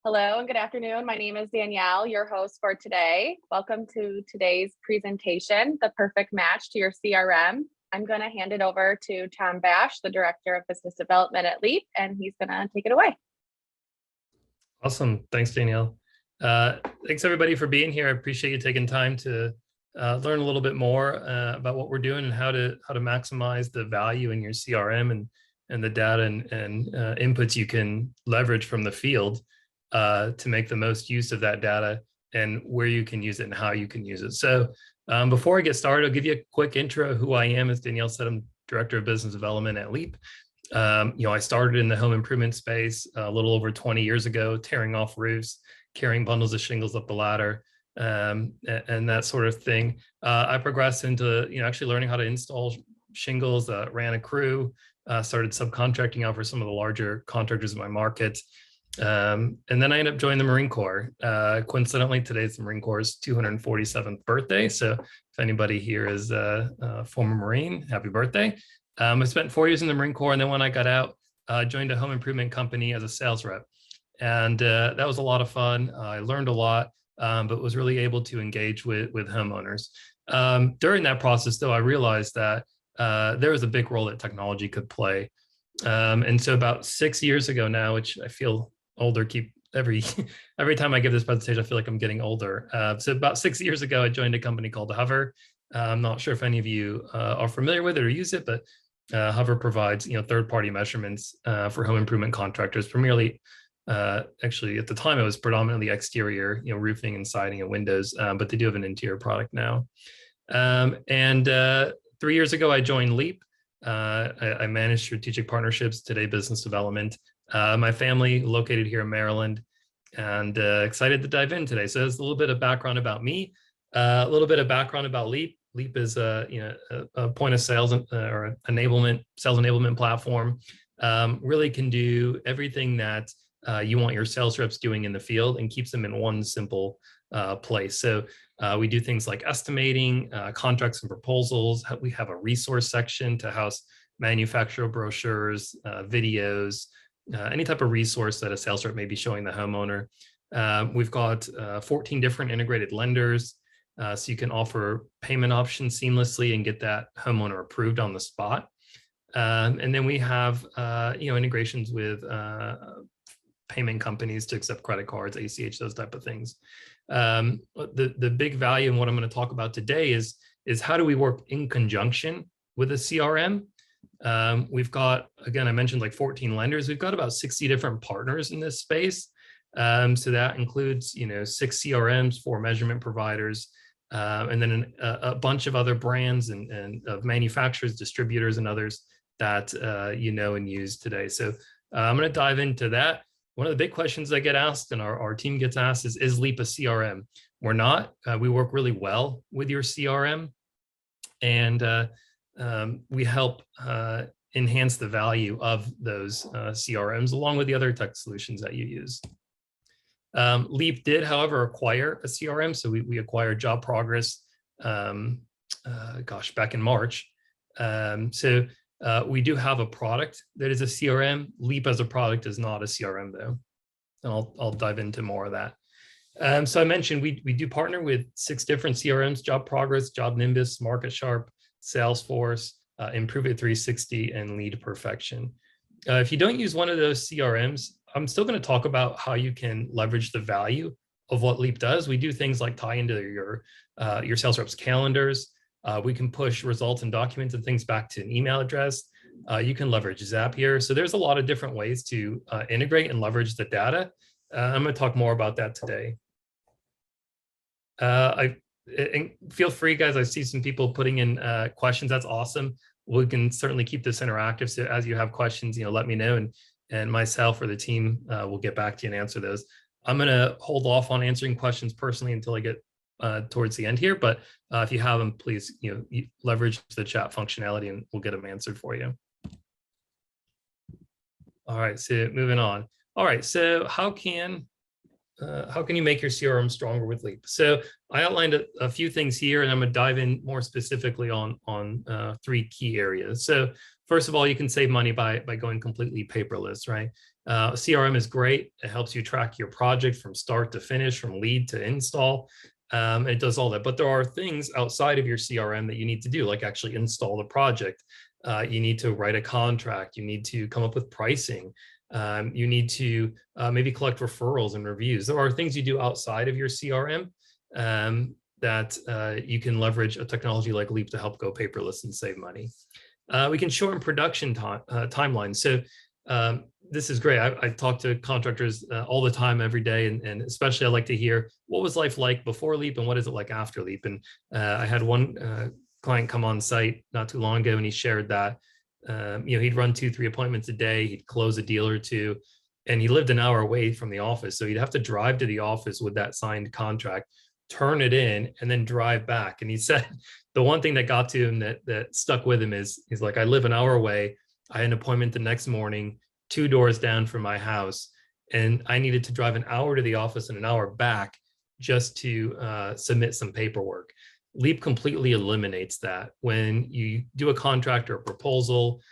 Hello and good afternoon. My name is Danielle, your host for today. Welcome to today's presentation, The Perfect Match to Your CRM. I'm going to hand it over to Tom Bash, the Director of Business Development at Leap, and he's going to take it away. Awesome. Thanks, Danielle. Thanks, everybody, for being here. I appreciate you taking time to learn a little bit more about what we're doing and how to maximize the value in your CRM and the data and inputs you can leverage from the field to make the most use of that data and where you can use it and how you can use it. So before I get started, I'll give you a quick intro of who I am. As Danielle said, I'm Director of Business Development at Leap. I started in the home improvement space a little over 20 years ago, tearing off roofs, carrying bundles of shingles up the ladder, and that sort of thing. I progressed into actually learning how to install shingles, ran a crew, started subcontracting out for some of the larger contractors in my market. And then I ended up joining the Marine Corps. Coincidentally, today's the Marine Corps' 247th birthday. So if anybody here is a former Marine, happy birthday. I spent 4 years in the Marine Corps, and then when I got out, joined a home improvement company as a sales rep. And that was a lot of fun. I learned a lot, but was really able to engage with homeowners. During that process, though, I realized that there was a big role that technology could play. And so about 6 years ago now, which I feel older, every time I give this presentation, I feel like I'm getting older. So about 6 years ago, I joined a company called Hover. I'm not sure if any of you are familiar with it or use it, but Hover provides third-party measurements for home improvement contractors, primarily. Actually, at the time, it was predominantly exterior, roofing and siding and windows, but they do have an interior product now. And 3 years ago, I joined Leap. I manage strategic partnerships, today business development. My family located here in Maryland, and excited to dive in today. So there's a little bit of background about me, a little bit of background about Leap. Leap is a point of sales or sales enablement platform. Really can do everything that you want your sales reps doing in the field and keeps them in one simple place. So we do things like estimating, contracts and proposals. We have a resource section to house manufacturer brochures, videos, any type of resource that a sales rep may be showing the homeowner. We've got 14 different integrated lenders, so you can offer payment options seamlessly and get that homeowner approved on the spot. And then we have integrations with payment companies to accept credit cards, ACH, those type of things. The big value in what I'm going to talk about today is how do we work in conjunction with a CRM. We've got, again, I mentioned like 14 lenders. We've got about 60 different partners in this space. So that includes 6 CRMs, 4 measurement providers, and then a bunch of other brands and of manufacturers, distributors, and others that and use today. So I'm going to dive into that. One of the big questions I get asked and our team gets asked is Leap a CRM? We're not. We work really well with your CRM, and we help enhance the value of those CRMs along with the other tech solutions that you use. Leap did, however, acquire a CRM. So we acquired Job Progress, back in March. So we do have a product that is a CRM. Leap as a product is not a CRM, though. And I'll dive into more of that. So I mentioned we do partner with 6 different CRMs: Job Progress, Job Nimbus, Market Sharp, Salesforce, Improve It 360, and Lead Perfection. If you don't use one of those CRMs, I'm still going to talk about how you can leverage the value of what Leap does. We do things like tie into your sales reps' calendars. We can push results and documents and things back to an email address. You can leverage Zapier. So there's a lot of different ways to integrate and leverage the data. I'm going to talk more about that today. And feel free, guys. I see some people putting in questions. That's awesome. We can certainly keep this interactive. So as you have questions, let me know, and myself or the team will get back to you and answer those. I'm going to hold off on answering questions personally until I get towards the end here. But if you have them, please leverage the chat functionality and we'll get them answered for you. All right, so moving on. All right, so how can you make your CRM stronger with Leap? So I outlined a few things here, and I'm going to dive in more specifically on 3 key areas. So first of all, you can save money by going completely paperless, right? CRM is great. It helps you track your project from start to finish, from lead to install. It does all that. But there are things outside of your CRM that you need to do, like actually install the project. You need to write a contract. You need to come up with pricing. You need to maybe collect referrals and reviews. There are things you do outside of your CRM that you can leverage a technology like Leap to help go paperless and save money. We can shorten production timelines. So this is great. I talk to contractors all the time, every day, and especially I like to hear what was life like before Leap and what is it like after Leap. And I had one client come on site not too long ago, and he shared that he'd run 2-3 appointments a day, he'd close a deal or two, and he lived an hour away from the office, so he'd have to drive to the office with that signed contract, turn it in, and then drive back. And he said the one thing that got to him that stuck with him is he's like, I live an hour away, I had an appointment the next morning 2 doors down from my house, and I needed to drive an hour to the office and an hour back just to submit some paperwork. Leap completely eliminates that. When you do a contract or a proposal,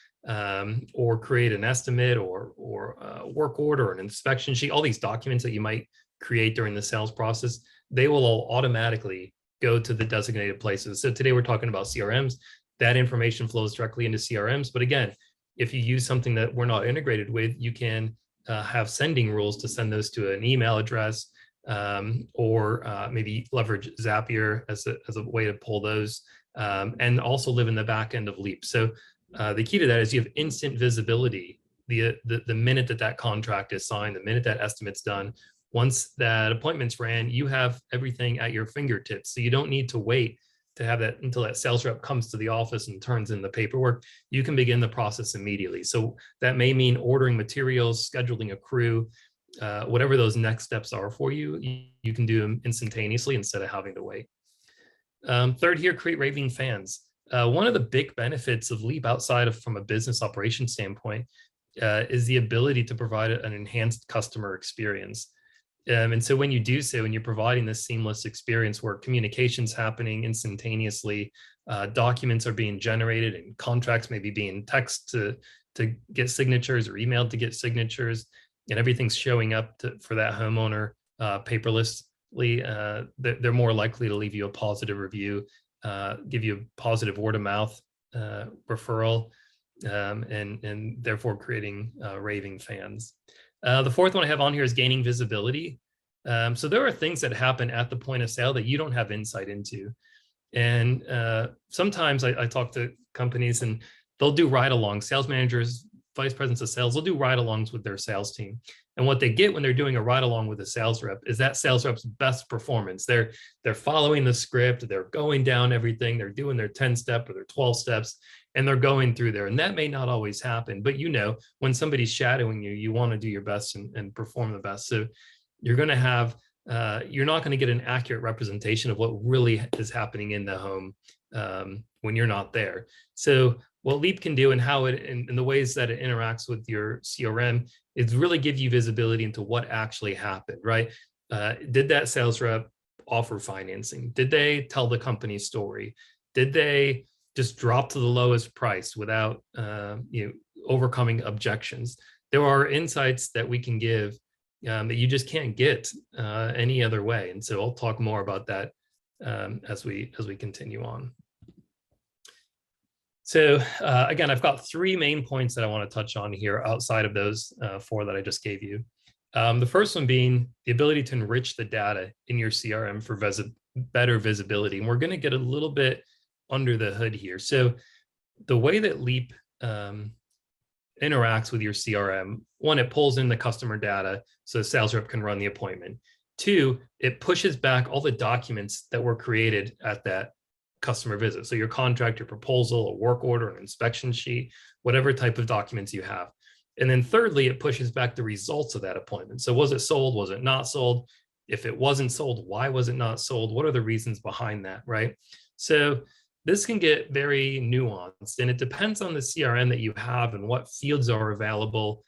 or create an estimate or a work order or an inspection sheet, all these documents that you might create during the sales process, they will all automatically go to the designated places. So today we're talking about CRMs. That information flows directly into CRMs. But again, if you use something that we're not integrated with, you can have sending rules to send those to an email address, or maybe leverage Zapier as a way to pull those, and also live in the back end of Leap. So the key to that is you have instant visibility the minute that contract is signed, the minute that estimate's done. Once that appointment's ran, you have everything at your fingertips. So you don't need to wait to have that until that sales rep comes to the office and turns in the paperwork. You can begin the process immediately. So that may mean ordering materials, scheduling a crew, whatever those next steps are for you, you can do them instantaneously instead of having to wait. Third here, create raving fans. One of the big benefits of Leap outside of from a business operation standpoint is the ability to provide an enhanced customer experience. And so when you do so, and you're providing this seamless experience where communication's happening instantaneously, documents are being generated, and contracts may be being texted to get signatures or emailed to get signatures, and everything's showing up for that homeowner paperlessly, they're more likely to leave you a positive review, give you a positive word of mouth referral, and therefore creating raving fans. The fourth one I have on here is gaining visibility. So there are things that happen at the point of sale that you don't have insight into. And sometimes I talk to companies and they'll do ride-alongs. Sales managers, vice presidents of sales, they'll do ride-alongs with their sales team. And what they get when they're doing a ride-along with a sales rep is that sales rep's best performance. They're following the script, they're going down everything, they're doing their 10-step or their 12 steps, and they're going through there. And that may not always happen, but when somebody's shadowing you, you want to do your best and perform the best. So you're going to have, you're not going to get an accurate representation of what really is happening in the home when you're not there. So what Leap can do and how it, and the ways that it interacts with your CRM is really give you visibility into what actually happened, right? Did that sales rep offer financing? Did they tell the company story? Did they just drop to the lowest price without overcoming objections? There are insights that we can give that you just can't get any other way. And so I'll talk more about that as we continue on. So again, I've got 3 main points that I want to touch on here outside of those 4 that I just gave you. The first one being the ability to enrich the data in your CRM for better visibility. And we're going to get a little bit under the hood here. So the way that Leap interacts with your CRM, 1, it pulls in the customer data so the sales rep can run the appointment. 2, it pushes back all the documents that were created at that customer visit. So your contract, your proposal, a work order, an inspection sheet, whatever type of documents you have. And then thirdly, it pushes back the results of that appointment. So was it sold? Was it not sold? If it wasn't sold, why was it not sold? What are the reasons behind that, right? So this can get very nuanced, and it depends on the CRM that you have and what fields are available.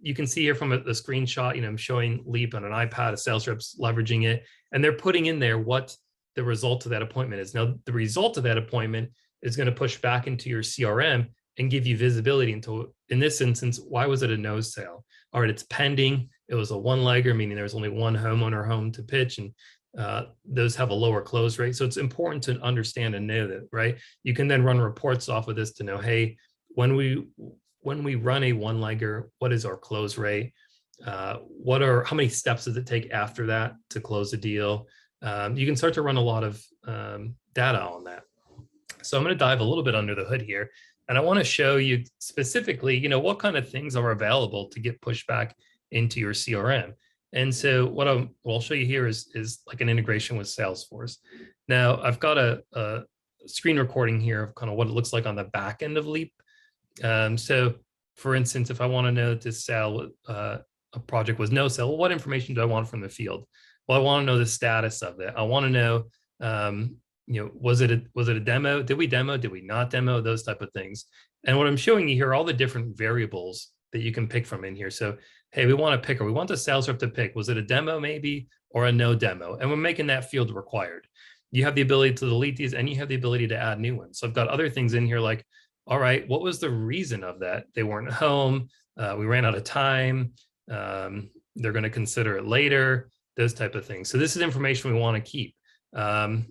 You can see here from the screenshot, I'm showing Leap on an iPad, a sales rep's leveraging it, and they're putting in there what the result of that appointment is. Now, the result of that appointment is going to push back into your CRM and give you visibility into, in this instance, why was it a no sale? all right, it's pending. It was a one-legger, meaning there's only one homeowner home to pitch, and those have a lower close rate. So it's important to understand and know that, right? You can then run reports off of this to know, hey, when we run a one-legger, what is our close rate? How many steps does it take after that to close a deal? You can start to run a lot of data on that. So I'm going to dive a little bit under the hood here, and I want to show you specifically, what kind of things are available to get pushed back into your CRM. And so what I'll show you here is like an integration with Salesforce. Now I've got a screen recording here of kind of what it looks like on the back end of Leap. So for instance, if I want to know to sell a project was no sale, what information do I want from the field? Well, I want to know the status of it. I want to know, was it a demo? Did we demo? Did we not demo? Those type of things. And what I'm showing you here are all the different variables that you can pick from in here. So, hey, we want to pick, or we want the sales rep to pick, was it a demo maybe, or a no demo? And we're making that field required. You have the ability to delete these, and you have the ability to add new ones. So I've got other things in here like, all right, what was the reason of that? They weren't home. We ran out of time. They're going to consider it later, those type of things. So this is information we want to keep.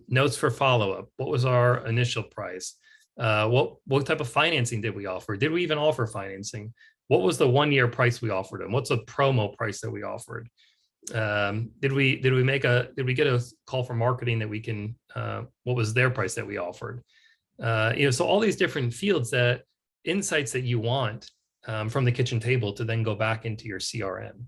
Notes for follow-up. What was our initial price? What type of financing did we offer? Did we even offer financing? What was the 1-year price we offered them? What's the promo price that we offered? Did we get a call for marketing that we can, what was their price that we offered? So all these different fields, that insights that you want from the kitchen table to then go back into your CRM.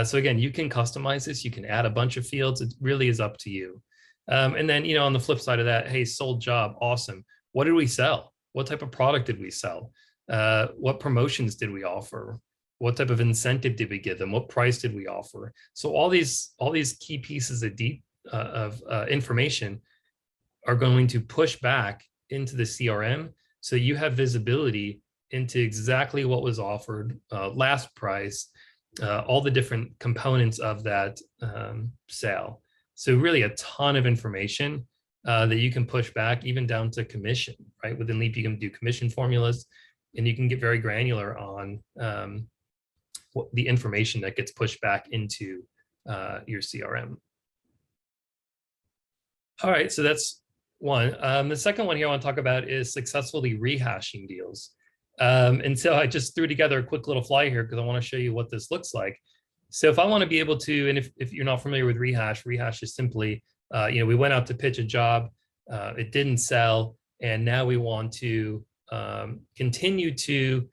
So again, you can customize this. You can add a bunch of fields. It really is up to you. And then, on the flip side of that, hey, sold job, awesome. What did we sell? What type of product did we sell? What promotions did we offer? What type of incentive did we give them? What price did we offer? So all these key pieces of information are going to push back into the CRM, so you have visibility into exactly what was offered, last price, all the different components of that sale. So really a ton of information that you can push back, even down to commission, right? Within Leap, you can do commission formulas, and you can get very granular on what the information that gets pushed back into your CRM. All right, so that's one. The second one here I want to talk about is successfully rehashing deals. And so I just threw together a quick little flyer here because I want to show you what this looks like. So if I want to be able to, and if you're not familiar with rehash is simply, we went out to pitch a job, it didn't sell, and now we want to continue to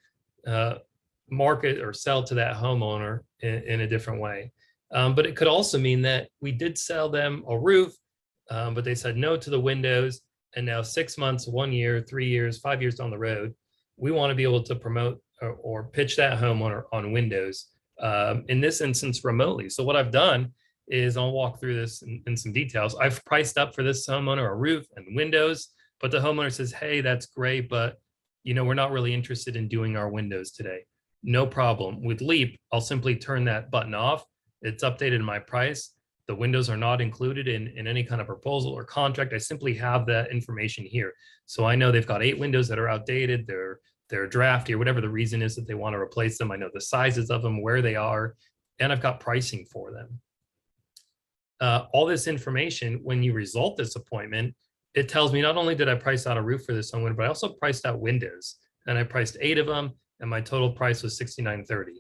market or sell to that homeowner in a different way. But it could also mean that we did sell them a roof, but they said no to the windows, and now 6 months, 1 year, 3 years, 5 years down the road, we want to be able to promote or pitch that homeowner on windows, in this instance remotely. So what I've done is, I'll walk through this in some details. I've priced up for this homeowner a roof and windows, but the homeowner says, hey, that's great, but we're not really interested in doing our windows today. No problem. With Leap, I'll simply turn that button off. It's updated in my price. The windows are not included in any kind of proposal or contract. I simply have that information here. So I know they've got 8 windows that are outdated. They're drafty, or whatever the reason is that they want to replace them. I know the sizes of them, where they are, and I've got pricing for them. All this information, when you result this appointment, it tells me not only did I price out a roof for this homeowner, but I also priced out windows, and I priced 8 of them, and my total price was $69.30.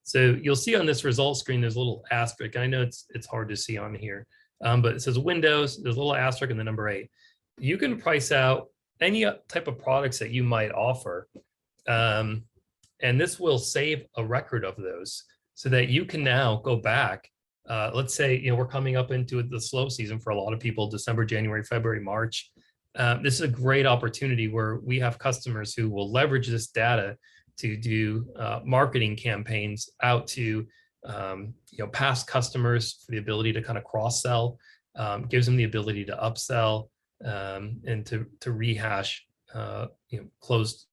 So you'll see on this results screen, there's a little asterisk. I know it's hard to see on here, but it says windows, there's a little asterisk and the number 8. You can price out any type of products that you might offer. And this will save a record of those so that you can now go back. Let's say, we're coming up into the slow season for a lot of people, December, January, February, March. This is a great opportunity where we have customers who will leverage this data to do marketing campaigns out to past customers for the ability to kind of cross-sell, gives them the ability to upsell, and to rehash closed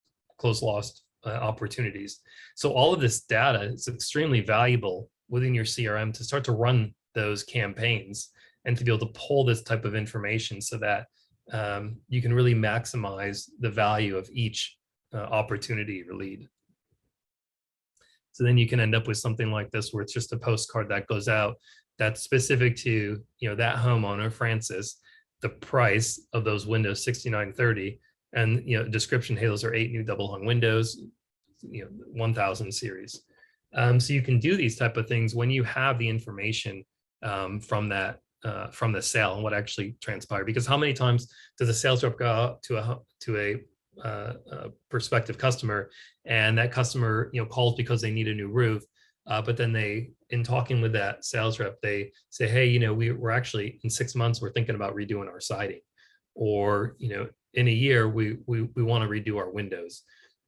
lost opportunities. So all of this data is extremely valuable within your CRM to start to run those campaigns and to be able to pull this type of information so that you can really maximize the value of each opportunity or lead. So then you can end up with something like this, where it's just a postcard that goes out that's specific to, that homeowner, Francis, the price of those windows, 6930, and, description, hey, those are 8 new double hung windows, 1000 series. So you can do these type of things when you have the information from the sale and what actually transpired. Because how many times does a sales rep go out to a prospective customer, and that customer calls because they need a new roof, but then in talking with that sales rep, they say, hey, we're actually in 6 months we're thinking about redoing our siding, or in a year we want to redo our windows.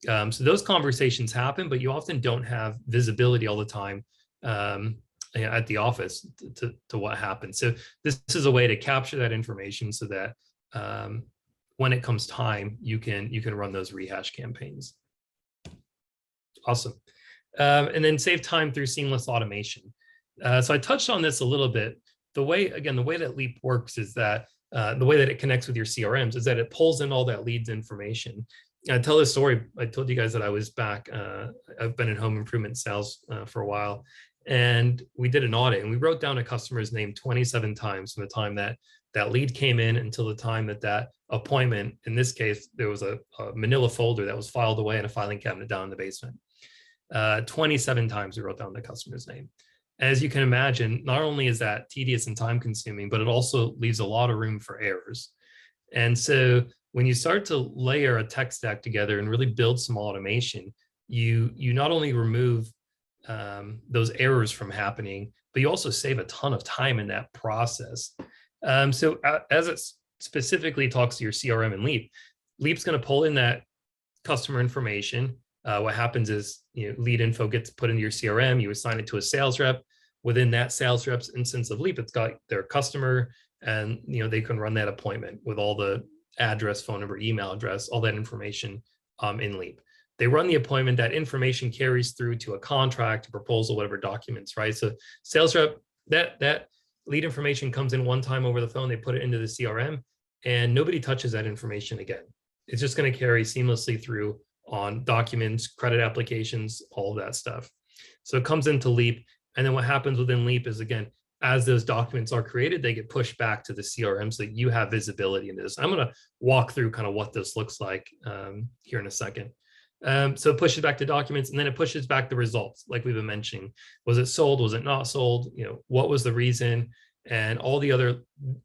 So those conversations happen, but you often don't have visibility all the time at the office to what happens. So this is a way to capture that information so that when it comes time, you can run those rehash campaigns. Awesome. And then save time through seamless automation. So I touched on this a little bit. The way that Leap works is that the way that it connects with your CRMs is that it pulls in all that leads information. I tell this story. I told you guys that I was back. I've been in home improvement sales for a while, and we did an audit, and we wrote down a customer's name 27 times from the time that lead came in until the time that appointment. In this case, there was a manila folder that was filed away in a filing cabinet down in the basement. 27 times we wrote down the customer's name. As you can imagine, not only is that tedious and time consuming, but it also leaves a lot of room for errors. And so when you start to layer a tech stack together and really build some automation, you not only remove those errors from happening, but you also save a ton of time in that process. So as it specifically talks to your CRM and Leap's going to pull in that customer information. What happens is, lead info gets put into your CRM. You assign it to a sales rep. Within that sales rep's instance of Leap, it's got their customer, and they can run that appointment with all the address, phone number, email address, all that information in Leap. They run the appointment. That information carries through to a contract, a proposal, whatever documents, right? So sales rep, that lead information comes in one time over the phone. They put it into the CRM, and nobody touches that information again. It's just going to carry seamlessly through on documents, credit applications, all of that stuff. So it comes into Leap, and then what happens within Leap is, again, as those documents are created, they get pushed back to the CRM so that you have visibility into this. I'm going to walk through kind of what this looks like here in a second. So it pushes back to documents, and then it pushes back the results, like we've been mentioning. Was it sold? Was it not sold? What was the reason? And all the other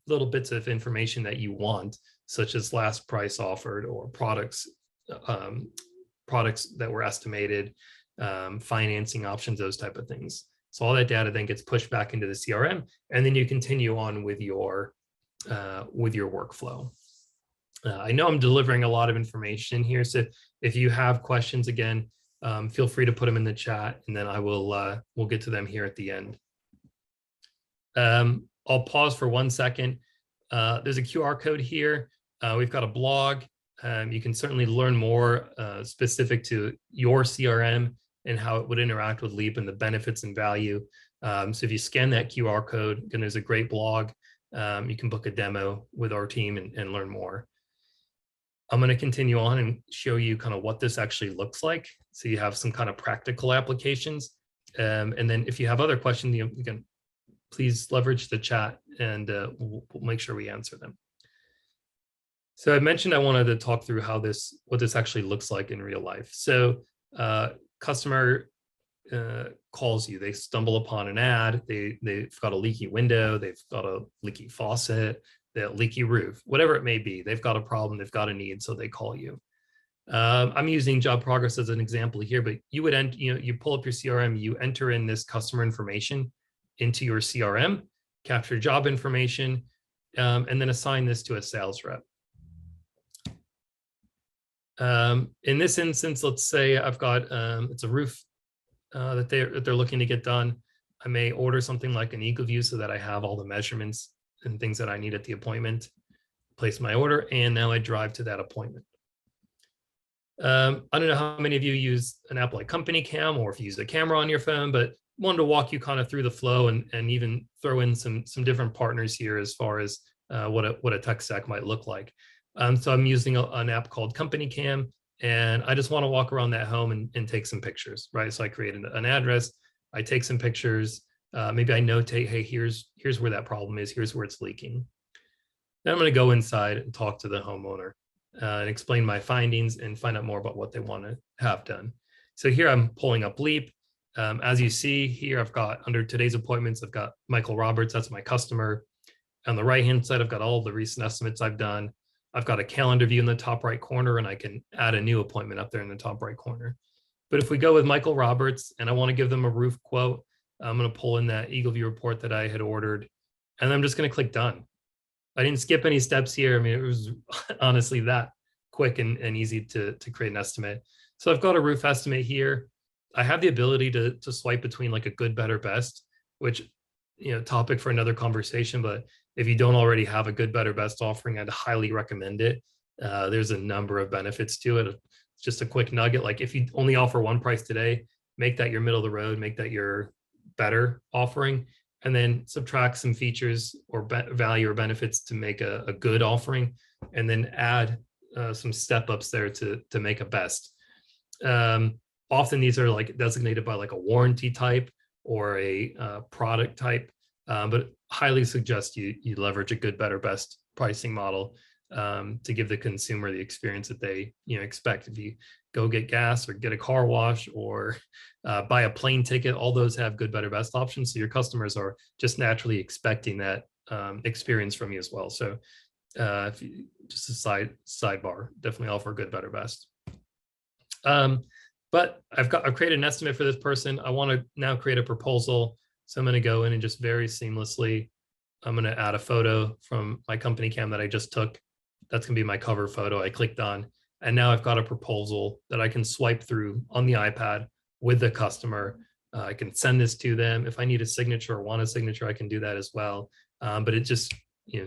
little bits of information that you want, such as last price offered, or products that were estimated, financing options, those type of things. So all that data then gets pushed back into the CRM, and then you continue on with your workflow. I know I'm delivering a lot of information here, so if you have questions, again, feel free to put them in the chat, and then we'll get to them here at the end. I'll pause for 1 second. There's a QR code here. We've got a blog. You can certainly learn more specific to your CRM and how it would interact with Leap and the benefits and value. So if you scan that QR code, again, there's a great blog. You can book a demo with our team and learn more. I'm going to continue on and show you kind of what this actually looks like, so you have some kind of practical applications. And then if you have other questions, you can please leverage the chat, and we'll make sure we answer them. So I mentioned I wanted to talk through what this actually looks like in real life. So customer calls you. They stumble upon an ad. They've got a leaky window. They've got a leaky faucet, the leaky roof, whatever it may be. They've got a problem. They've got a need, so they call you. I'm using job progress as an example here, but you would you pull up your CRM, you enter in this customer information into your CRM, capture job information, and then assign this to a sales rep. In this instance, let's say I've got it's a roof that they're looking to get done. I may order something like an EagleView so that I have all the measurements and things that I need at the appointment, place my order, and now I drive to that appointment. I don't know how many of you use an app like Company Cam, or if you use a camera on your phone, but wanted to walk you kind of through the flow and even throw in some different partners here as far as what a tech stack might look like. So I'm using an app called Company Cam. and I just want to walk around that home and take some pictures, right? So I create an address, I take some pictures, maybe I notate, hey, here's where that problem is, here's where it's leaking. Then I'm going to go inside and talk to the homeowner and explain my findings and find out more about what they want to have done. So here I'm pulling up Leap. As you see here, I've got under today's appointments, I've got Michael Roberts, that's my customer. On the right-hand side, I've got all the recent estimates I've done. I've got a calendar view in the top right corner, and I can add a new appointment up there in the top right corner. But if we go with Michael Roberts and I want to give them a roof quote, I'm going to pull in that Eagle View report that I had ordered, and I'm just going to click done. I didn't skip any steps here. I mean, it was honestly that quick and easy to create an estimate. So I've got a roof estimate here. I have the ability to swipe between like a good, better, best, which, topic for another conversation. But if you don't already have a good, better, best offering, I'd highly recommend it. There's a number of benefits to it. It's just a quick nugget. Like if you only offer one price today, make that your middle of the road, make that your better offering, and then subtract some features or value or benefits to make a good offering, and then add some step ups there to make a best. Often these are like designated by like a warranty type or a product type, but highly suggest you leverage a good, better, best pricing model to give the consumer the experience that they expect. If you go get gas or get a car wash or buy a plane ticket, all those have good, better, best options. So your customers are just naturally expecting that experience from you as well. So if you, just a sidebar, definitely offer good, better, best. But I've created an estimate for this person. I want to now create a proposal. So I'm going to go in and just very seamlessly, I'm going to add a photo from my company cam that I just took. That's going to be my cover photo. I clicked on, and now I've got a proposal that I can swipe through on the iPad with the customer. I can send this to them. If I need a signature or want a signature, I can do that as well. But it just,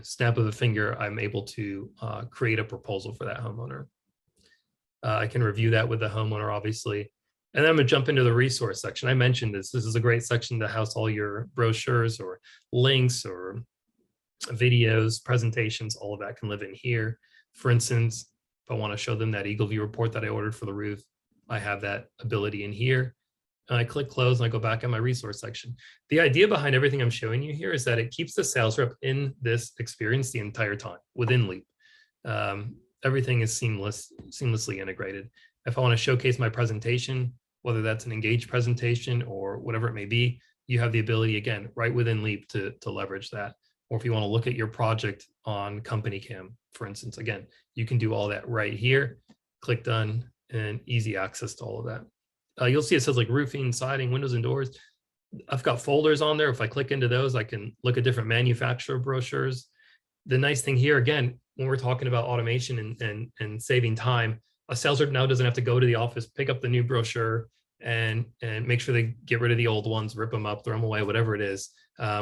snap of a finger, I'm able to create a proposal for that homeowner. I can review that with the homeowner, obviously. And then I'm going to jump into the resource section. I mentioned this. This is a great section to house all your brochures or links or videos, presentations, all of that can live in here. For instance, if I want to show them that Eagle View report that I ordered for the roof, I have that ability in here. And I click close and I go back in my resource section. The idea behind everything I'm showing you here is that it keeps the sales rep in this experience the entire time within Leap. Everything is seamlessly integrated. If I want to showcase my presentation, whether that's an engaged presentation or whatever it may be, you have the ability, again, right within Leap to leverage that. Or if you want to look at your project on Company Cam, for instance, again, you can do all that right here, click done, and easy access to all of that. You'll see it says like roofing, siding, windows and doors. I've got folders on there. If I click into those, I can look at different manufacturer brochures. The nice thing here, again, when we're talking about automation and saving time, a sales rep now doesn't have to go to the office, pick up the new brochure and make sure they get rid of the old ones, rip them up, throw them away, whatever it is.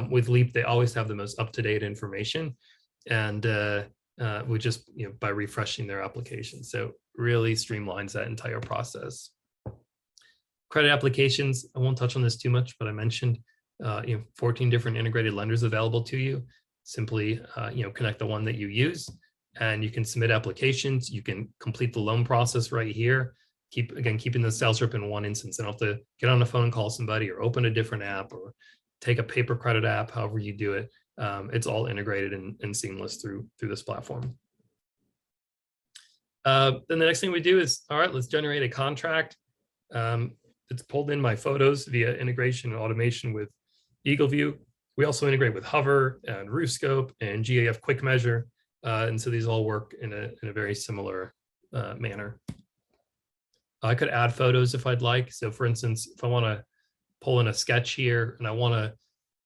With Leap, they always have the most up-to-date information, and we just, by refreshing their application. So really streamlines that entire process. Credit applications, I won't touch on this too much, but I mentioned 14 different integrated lenders available to you. Simply connect the one that you use, and you can submit applications. You can complete the loan process right here. Keeping the sales rep in one instance. They don't have to get on the phone and call somebody or open a different app or take a paper credit app, however you do it. It's all integrated and seamless through this platform. Then the next thing we do is, all right, let's generate a contract. It's pulled in my photos via integration and automation with Eagle View. We also integrate with Hover and Roof Scope and GAF Quick Measure. And so these all work in a very similar manner. I could add photos if I'd like. So for instance, if I want to pull in a sketch here and I want to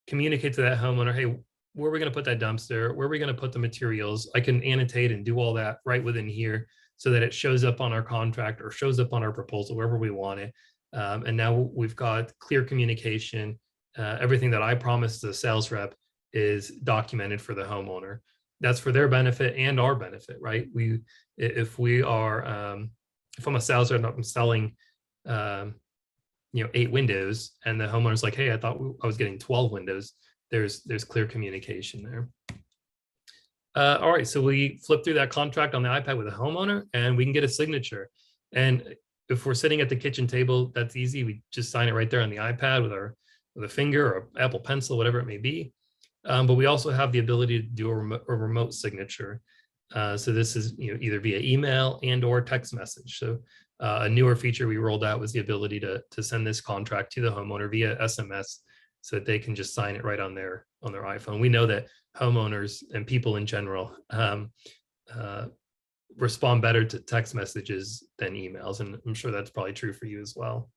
communicate to that homeowner, hey, where are we going to put that dumpster? Where are we going to put the materials? I can annotate and do all that right within here so that it shows up on our contract or shows up on our proposal, wherever we want it. And now we've got clear communication. Everything that I promised the sales rep is documented for the homeowner. That's for their benefit and our benefit, right? If I'm a sales rep, I'm selling, 8 windows, and the homeowner's like, hey, I thought I was getting 12 windows. There's clear communication there. All right, so we flip through that contract on the iPad with a homeowner, and we can get a signature. And if we're sitting at the kitchen table, that's easy. We just sign it right there on the iPad with a finger or Apple Pencil, whatever it may be. But we also have the ability to do a remote signature. So this is either via email and or text message. So a newer feature we rolled out was the ability to send this contract to the homeowner via SMS, so that they can just sign it right on their iPhone. We know that homeowners and people in general respond better to text messages than emails, and I'm sure that's probably true for you as well.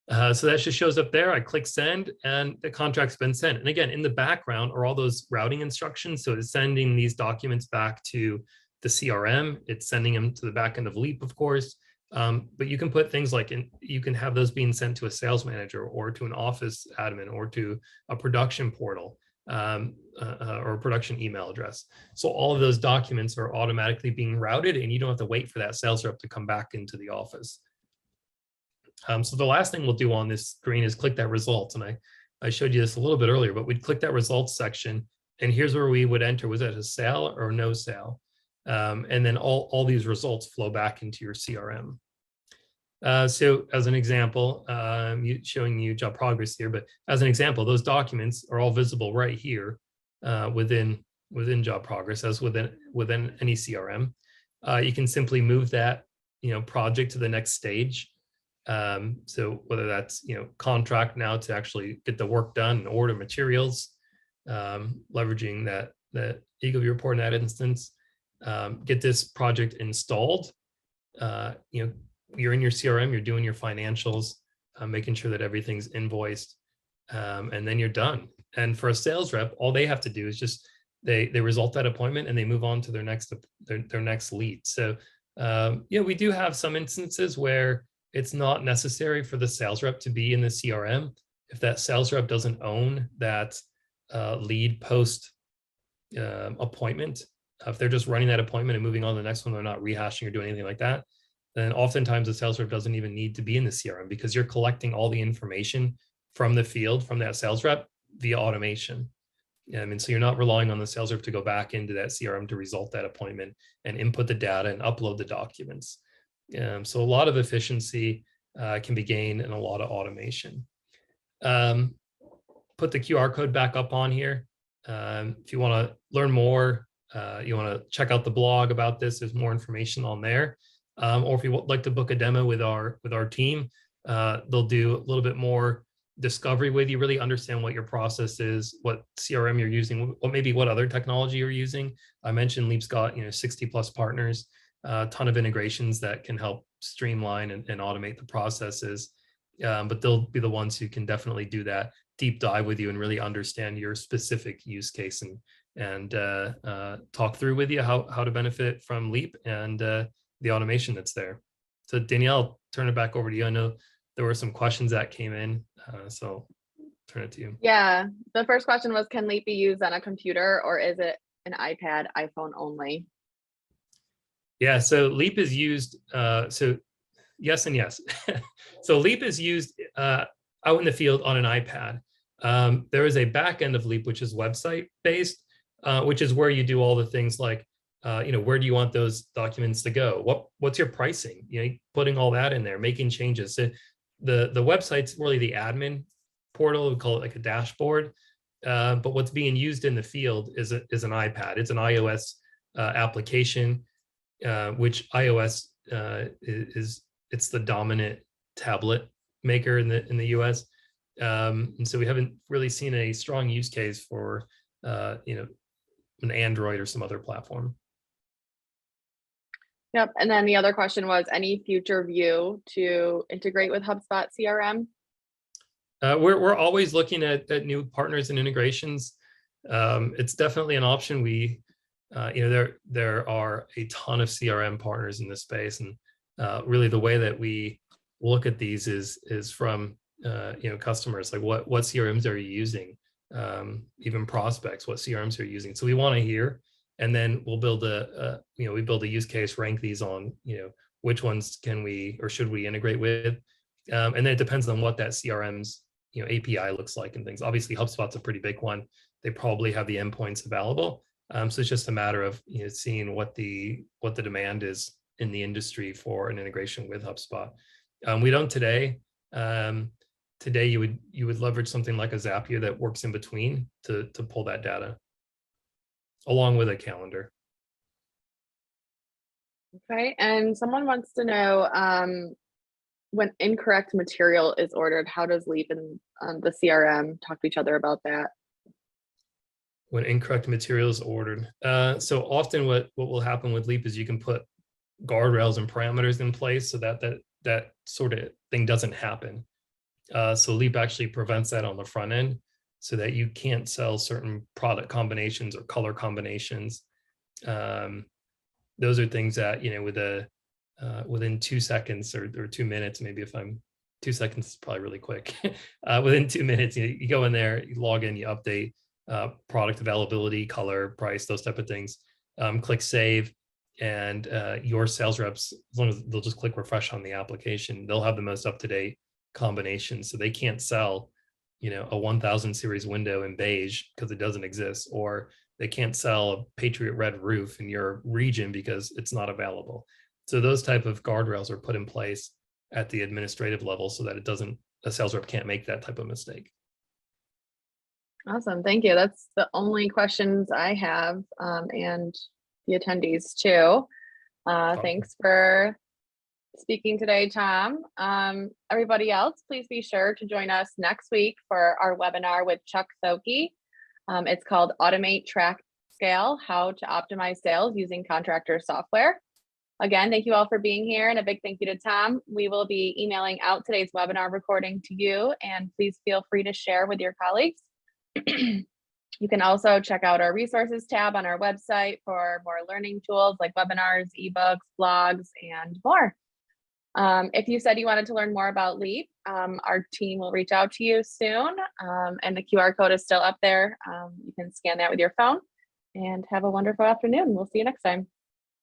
So that just shows up there. I click send and the contract's been sent. And again, in the background are all those routing instructions. So it's sending these documents back to the CRM. It's sending them to the back end of Leap, of course. But you can put things like you can have those being sent to a sales manager or to an office admin or to a production portal or a production email address. So all of those documents are automatically being routed, and you don't have to wait for that sales rep to come back into the office. So the last thing we'll do on this screen is click that results. And I showed you this a little bit earlier, but we'd click that results section. And here's where we would enter, was that a sale or no sale? And then all these results flow back into your CRM. So as an example, showing you job progress here, but as an example, those documents are all visible right here within job progress, as within any CRM. You can simply move that project to the next stage. So whether that's contract now to actually get the work done and order materials, leveraging that Eagle View report in that instance, get this project installed. You're in your CRM, you're doing your financials, making sure that everything's invoiced, and then you're done. And for a sales rep, all they have to do is just they result that appointment and they move on to their next lead. So we do have some instances where it's not necessary for the sales rep to be in the CRM if that sales rep doesn't own that lead post appointment. If they're just running that appointment and moving on to the next one, they're not rehashing or doing anything like that, then oftentimes the sales rep doesn't even need to be in the CRM, because you're collecting all the information from the field, from that sales rep via automation. So you're not relying on the sales rep to go back into that CRM to result that appointment and input the data and upload the documents. So a lot of efficiency can be gained and a lot of automation. Put the QR code back up on here. If you want to learn more, you want to check out the blog about this, there's more information on there. Or if you would like to book a demo with our team, they'll do a little bit more discovery with you, really understand what your process is, what CRM you're using, what other technology you're using. I mentioned Leap's got 60 plus partners, a ton of integrations that can help streamline and automate the processes. But they'll be the ones who can definitely do that deep dive with you and really understand your specific use case and talk through with you how to benefit from Leap and the automation that's there. So Danielle, I'll turn it back over to you. I know there were some questions that came in, so turn it to you. Yeah, the first question was, can Leap be used on a computer, or is it an iPad, iPhone only? Yeah, so Leap is used, so yes and yes. So Leap is used out in the field on an iPad. There is a back end of Leap, which is website based, which is where you do all the things like, where do you want those documents to go? What's your pricing? Putting all that in there, making changes. So the website's really the admin portal. We call it like a dashboard. But what's being used in the field is an iPad. It's an iOS application, which iOS it's the dominant tablet maker in the US. And so we haven't really seen a strong use case for an Android or some other platform. Yep. And then the other question was, any future view to integrate with HubSpot CRM? We're always looking at new partners and integrations. It's definitely an option. We, there are a ton of CRM partners in this space, and really the way that we look at these is from customers, like what CRMs are you using, even prospects, what CRMs are you using. So we want to hear. And then we'll build we build a use case, rank these on, which ones can we or should we integrate with. And then it depends on what that CRM's, API looks like and things. Obviously, HubSpot's a pretty big one. They probably have the endpoints available. So it's just a matter of seeing what the demand is in the industry for an integration with HubSpot. We don't today. Today, you would leverage something like a Zapier that works in between to pull that data, along with a calendar. Okay, and someone wants to know when incorrect material is ordered, how does Leap and the CRM talk to each other about that? When incorrect material is ordered. So often what will happen with Leap is you can put guardrails and parameters in place so that sort of thing doesn't happen. So Leap actually prevents that on the front end so that you can't sell certain product combinations or color combinations. Those are things that, within 2 seconds or 2 minutes, maybe if I'm 2 seconds is probably really quick. Within 2 minutes, you go in there, you log in, you update product availability, color, price, those type of things. Click save, and your sales reps, as long as they'll just click refresh on the application, they'll have the most up-to-date combinations. So they can't sell, a 1000 series window in beige because it doesn't exist, or they can't sell a Patriot Red roof in your region because it's not available. So those type of guardrails are put in place at the administrative level so that a sales rep can't make that type of mistake. Awesome, thank you. That's the only questions I have, and the attendees too. Thanks for speaking today, Tom. Everybody else, please be sure to join us next week for our webinar with Chuck Thoke. It's called Automate, Track, Scale, How to Optimize Sales Using Contractor Software. Again, thank you all for being here, and a big thank you to Tom. We will be emailing out today's webinar recording to you, and please feel free to share with your colleagues. You can also check out our resources tab on our website for more learning tools like webinars, ebooks, blogs, and more. If you said you wanted to learn more about Leap, our team will reach out to you soon, and the QR code is still up there. You can scan that with your phone, and have a wonderful afternoon. We'll see you next time.